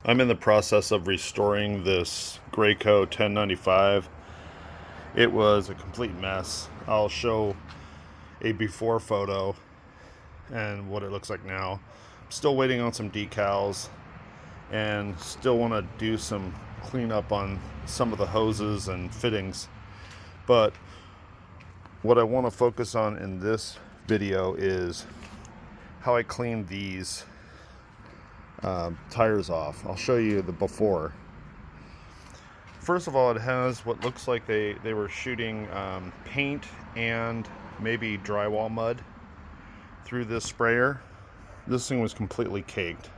I'm in the process of restoring this Graco 1095. It was a complete mess. I'll show a before photo and what it looks like now. I'm still waiting on some decals and still want to do some cleanup on some of the hoses and fittings. But what I want to focus on in this video is how I cleaned these tires off. I'll show you the before. First of all, it has what looks like they were shooting paint and maybe drywall mud through this sprayer. This thing was completely caked.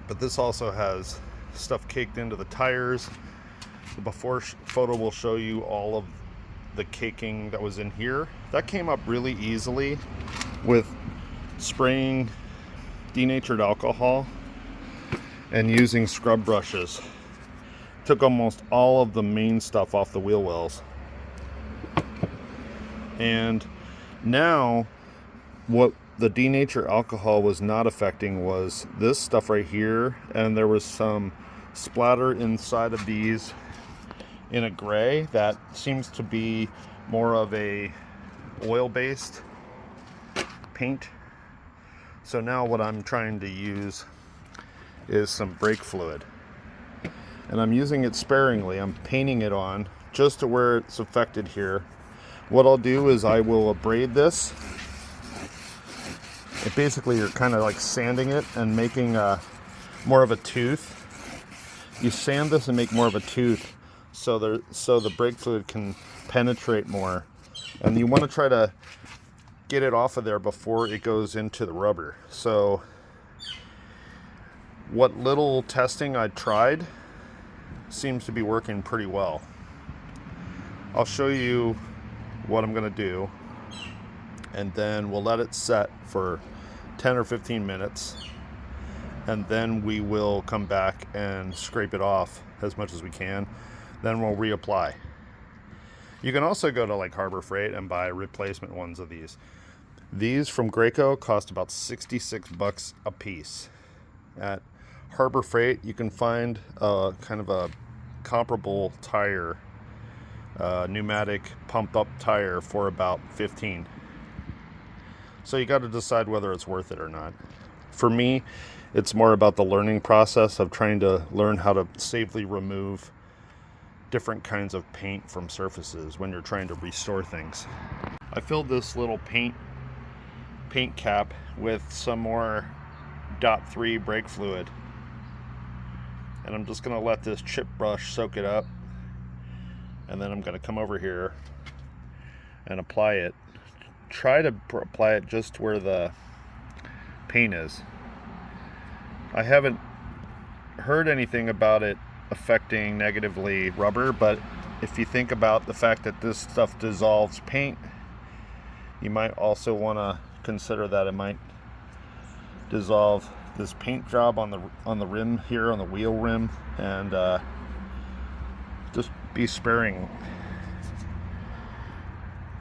But this also has stuff caked into the tires. The before photo will show you all of the caking that was in here. That came up really easily with spraying denatured alcohol and using scrub brushes. Took almost all of the main stuff off the wheel wells. And now what the denatured alcohol was not affecting was this stuff right here, and there was some splatter inside of these in a gray that seems to be more of a oil-based paint. So now what I'm trying to use is some brake fluid, and I'm using it sparingly. I'm painting it on just to where it's affected here. What I'll do is I will abrade this. It basically, you're kind of like sanding it and making more of a tooth. You sand this and make more of a tooth so the brake fluid can penetrate more, and you want to try to get it off of there before it goes into the rubber. So what little testing I tried seems to be working pretty well. I'll show you what I'm going to do, and then we'll let it set for 10 or 15 minutes, and then we will come back and scrape it off as much as we can. Then we'll reapply. You can also go to like Harbor Freight and buy replacement ones of these. These from Graco cost about 66 bucks a piece. At Harbor Freight, you can find kind of a comparable tire, pneumatic pump up tire, for about 15. So you got to decide whether it's worth it or not. For me, it's more about the learning process of trying to learn how to safely remove different kinds of paint from surfaces when you're trying to restore things. I filled this little paint cap with some more .3 brake fluid, and I'm just going to let this chip brush soak it up, and then I'm going to come over here and apply it. Try to apply it just where the paint is. I haven't heard anything about it affecting negatively rubber, but if you think about the fact that this stuff dissolves paint, you might also want to consider that it might dissolve this paint job on the rim here, on the wheel rim, and just be sparing.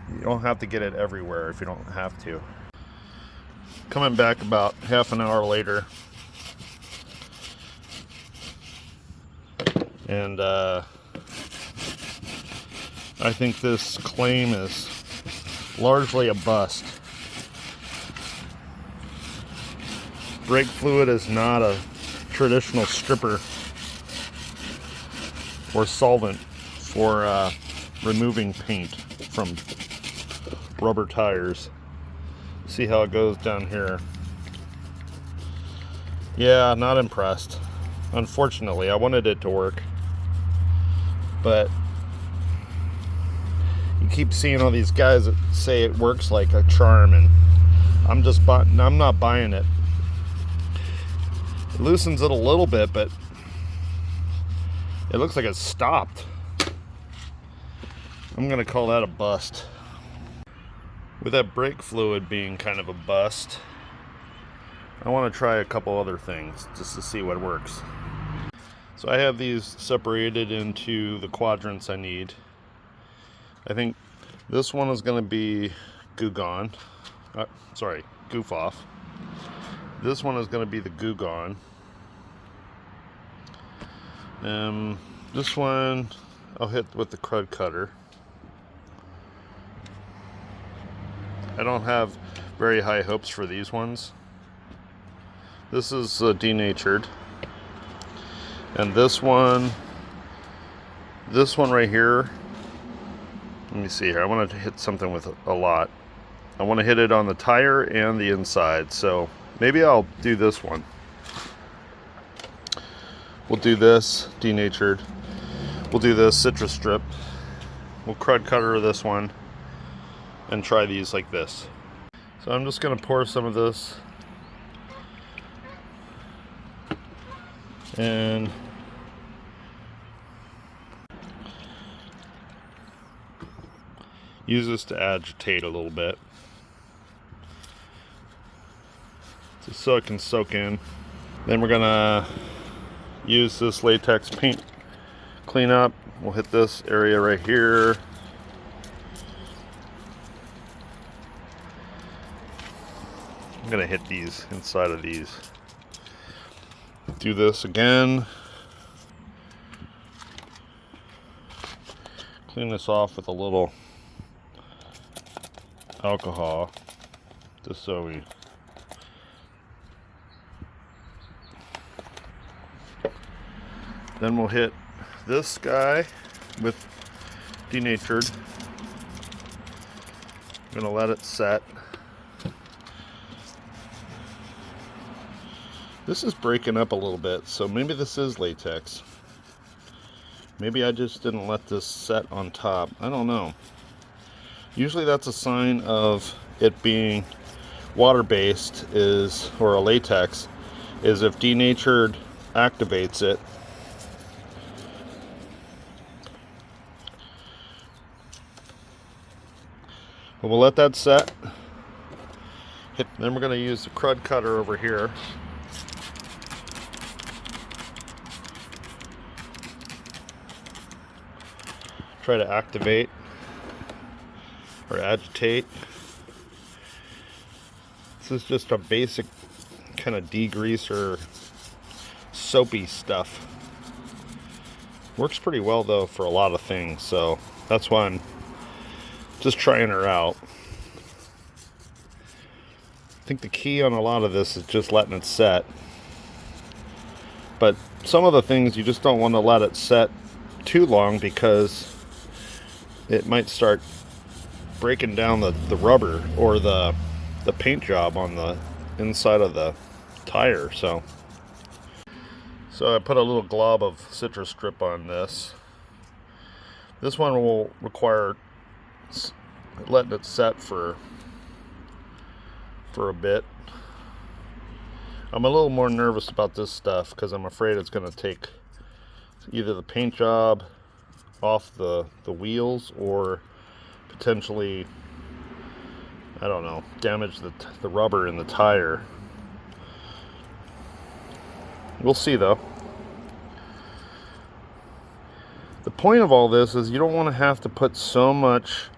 You don't have to get it everywhere if you don't have to. Coming back about half an hour later, and I think this claim is largely a bust. Brake fluid is not a traditional stripper or solvent for removing paint from rubber tires. See how it goes down here. Yeah, not impressed. Unfortunately, I wanted it to work, but you keep seeing all these guys that say it works like a charm, and I'm not buying it. It loosens it a little bit, but it looks like it stopped. I'm gonna call that a bust. With that brake fluid being kind of a bust, I want to try a couple other things just to see what works. So I have these separated into the quadrants I need. I think this one is going to be Goof Off. This one is going to be the Goo Gone. This one I'll hit with the Krud Kutter. I don't have very high hopes for these ones. This is Denatured. And this one right here, let me see here. I want to hit something with a lot. I want to hit it on the tire and the inside. So maybe I'll do this one. We'll do this Denatured. We'll do this citrus strip. We'll Krud Kutter this one and try these like this. So I'm just going to pour some of this and use this to agitate a little bit just so it can soak in. Then we're gonna use this latex paint cleanup. We'll hit this area right here. I'm gonna hit these inside of these. Do this again. Clean this off with a little alcohol, just so we then we'll hit this guy with Denatured. I'm gonna let it set. This is breaking up a little bit, so maybe this is latex. Maybe I just didn't let this set on top. I don't know. Usually that's a sign of it being water-based or a latex, is if Denatured activates it. But we'll let that set. Then we're going to use the Krud Kutter over here. Try to activate or agitate. This is just a basic kind of degreaser, soapy stuff. Works pretty well though for a lot of things, so that's why I'm just trying her out. I think the key on a lot of this is just letting it set. But some of the things you just don't want to let it set too long because it might start breaking down the rubber or the paint job on the inside of the tire. So I put a little glob of citrus strip on this. This one will require letting it set for a bit. I'm a little more nervous about this stuff because I'm afraid it's going to take either the paint job off the wheels or potentially, I don't know, damage the rubber in the tire. We'll see though. The point of all this is you don't want to have to put so much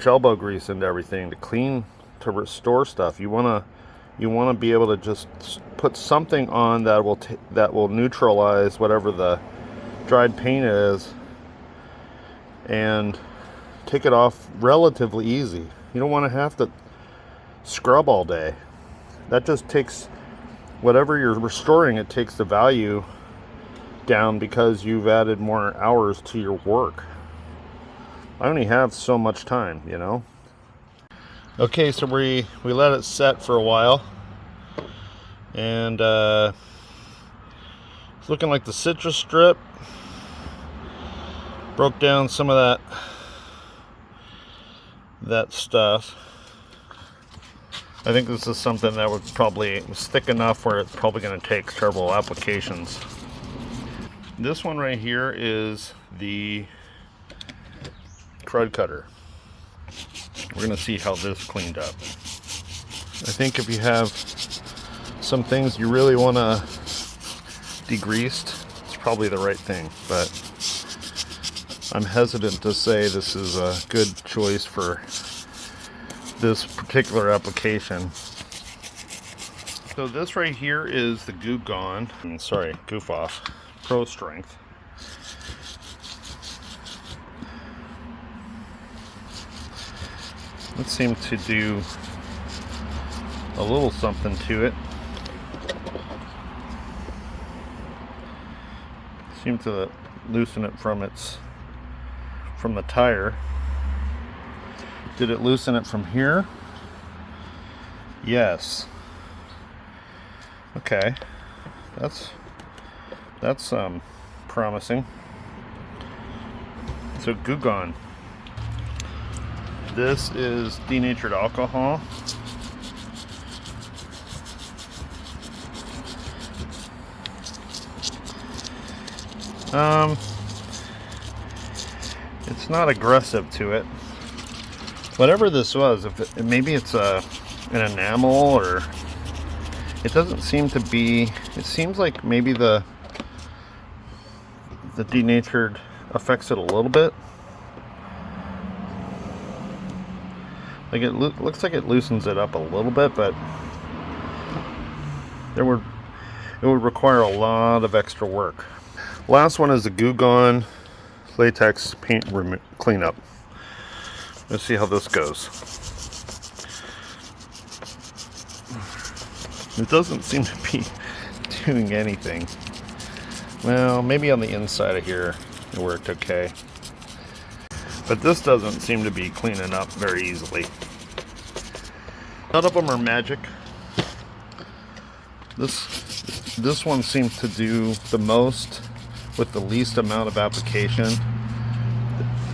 elbow grease into everything to restore stuff. You want to be able to just put something on that will neutralize whatever the dried paint is and take it off relatively easy. You don't want to have to scrub all day. That just takes whatever you're restoring, it takes the value down because you've added more hours to your work. I only have so much time, you know. Okay, so we let it set for a while, and it's looking like the citrus strip broke down some of that stuff. I think this is something that was thick enough where it's probably going to take several applications. This one right here is the Krud Kutter. We're going to see how this cleaned up. I think if you have some things you really want to degreased, it's probably the right thing, but I'm hesitant to say this is a good choice for this particular application. So this right here is the Goof Off. Pro Strength. It seemed to do a little something to it. Seemed to loosen it from the tire. Did it loosen it from here? Yes. Okay. That's promising. So Goo Gone. This is Denatured Alcohol. It's not aggressive to it. Whatever this was, maybe it's an enamel, or it doesn't seem to be. It seems like maybe the denatured affects it a little bit. Like it looks like it loosens it up a little bit, but it would require a lot of extra work. Last one is the Goo Gone Latex Cleanup. Let's see how this goes. It doesn't seem to be doing anything. Well, maybe on the inside of here it worked okay. But this doesn't seem to be cleaning up very easily. None of them are magic. This one seems to do the most with the least amount of application.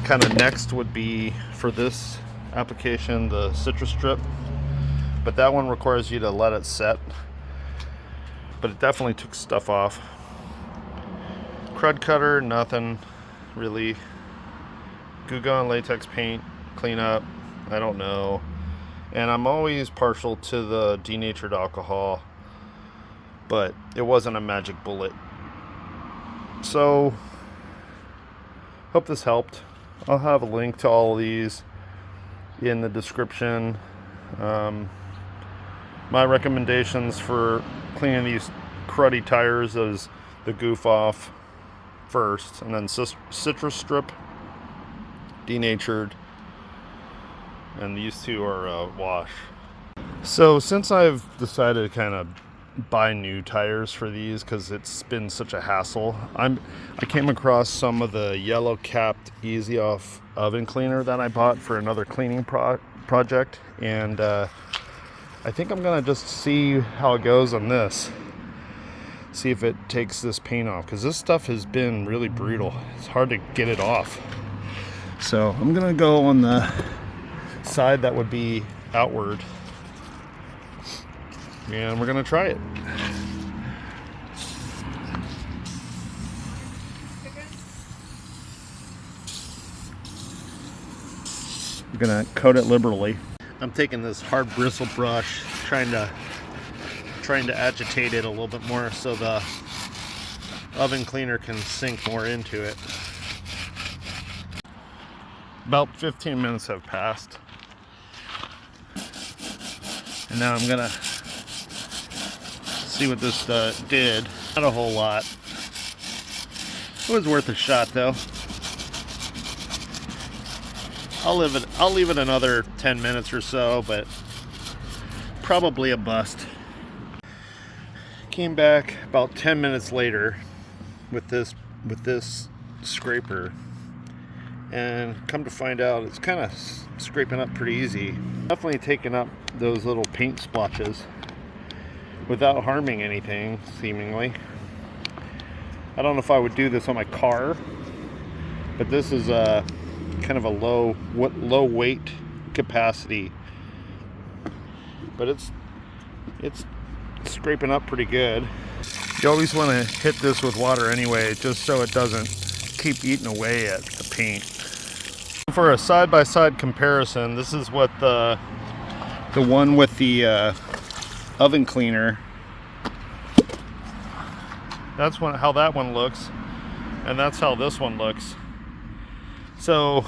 Kind of next would be, for this application, the citrus strip, but that one requires you to let it set. But it definitely took stuff off. Krud Kutter, nothing really. Goo Gone Latex Paint Cleanup, I don't know. And I'm always partial to the Denatured Alcohol, but it wasn't a magic bullet. So, hope this helped. I'll have a link to all of these in the description. My recommendations for cleaning these cruddy tires is the Goof Off first, and then citrus strip, denatured, and these two are wash. So since I've decided to kind of buy new tires for these because it's been such a hassle, I came across some of the yellow capped Easy Off oven cleaner that I bought for another cleaning project, and I think I'm gonna just see how it goes on this, see if it takes this paint off, because this stuff has been really brutal. It's hard to get it off. So I'm gonna go on the side that would be outward, and we're gonna try it. I'm gonna coat it liberally. I'm taking this hard bristle brush, trying to agitate it a little bit more so the oven cleaner can sink more into it. About 15 minutes have passed, and now I'm gonna see what this did. Not a whole lot. It was worth a shot though. I'll leave it another 10 minutes or so, but probably a bust. Came back about 10 minutes later with this scraper, and come to find out it's kind of scraping up pretty easy. Definitely taking up those little paint splotches without harming anything, seemingly. I don't know if I would do this on my car, but this is a kind of a low weight capacity, but it's scraping up pretty good. You always want to hit this with water anyway, just so it doesn't keep eating away at the paint. For a side-by-side comparison, this is what the one with the oven cleaner, that's how that one looks, and that's how this one looks. So,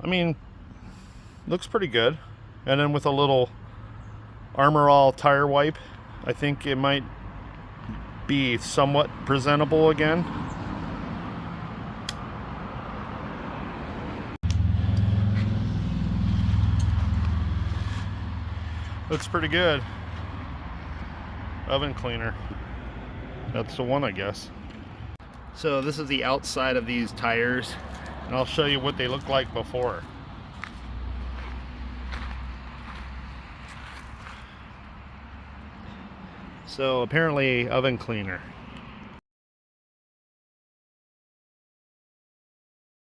I mean, looks pretty good. And then with a little Armor All tire wipe, I think it might be somewhat presentable again. Looks pretty good. Oven cleaner. That's the one, I guess. So this is the outside of these tires, and I'll show you what they look like before. So apparently oven cleaner.